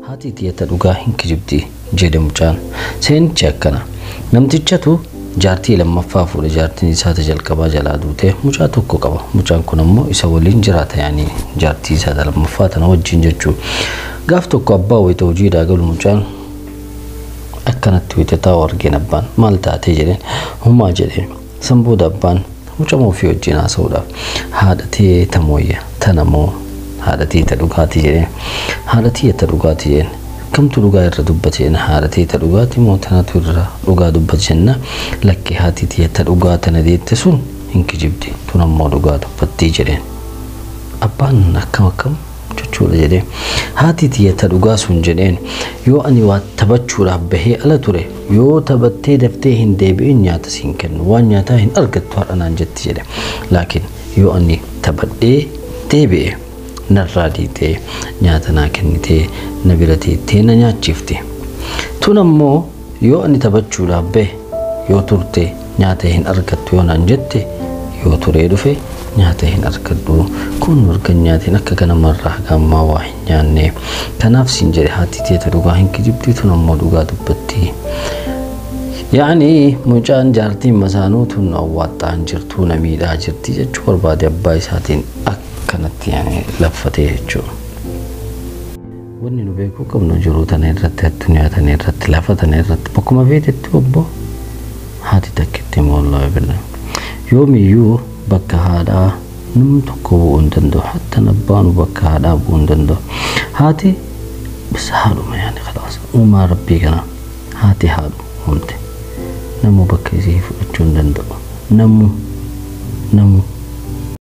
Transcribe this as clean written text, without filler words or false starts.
haati tiyya dhugaa hin kijibdi jedhe mucaan. Seenichi akkana. Namtichatu jaartii lammaffaa fuudhe jaartiin isaa jalqabaa jalaa duute mucaa tokko qaba. Mucaan kun ammoo isa waliin jiraata yaani jaartii isaa lammaffaa tana wajjin jechuu. Gaaf tokko abbaa wayita hojiidhaa galu mucaan akkanatti wayita taa'u argeen abbaan maal taatee jedheen humaa jedheen sanbooda abbaan mucaa ofii wajjin haasa'uudhaaf haadha tee tamoyya tanamoo haadha tee ta dhugaati jedheen haadha tee ta dhugaati jedheen kamtu dhugaa irra dubbateen haadha tee ta dhugaati moo tanatu irra dhugaa dubbatenna lakkee haati tee ta dhugaa tana deette sun hin kijibdi tun ammoo dhugaa dubbattii jedheen abbaan akkam jechuudha jedhee haati tiyya ta dhugaa sun jedheen yoo ani waa taphachuudhaaf bahee ala ture yoo taphattee daftee hin deebi'in nyaata siin kennu waan nyaataa hin argattu haadhanaan jetti jedhe laakiin yoo ani taphadhee deebi'e narraa diitee nyaata naa kennitee na bira teettee na nyaachifte tun ammoo yoo ani taphachuudhaaf bahe yoo turte nyaata hin argattu yoo naan jette yoo turee dhufe nyaata hin argadhu kun marga nyaatiin akka kana marraa gammaa waa hin nyaanne kanaaf siin jedhe haati tee ta dhugaa hin kijibdi tun ammoo dhugaa dubbatti yaani mucaan jaartiin masaanuu tun awwaattaan jirtu na miidhaa jirti jechuu barbaade abbaa isaatiin akkanatti yaani laffatee jechuudha. Wanni nu beekuu qabnu jiruu tana irratti addunyaa tana irratti lafa tana irratti bakkuma feetetti obbo haati takkitti moollaa bira yoomiyyuu bakka haadhaa nam tokko bu'uu hin danda'u hatta abbaanu bakka haadhaa bu'uu hin danda'u haati bis haadhuma yaani khalaas uumaa rabbii kana haati haadhu uumte namu bakka isii fudhachuu hin danda'u namu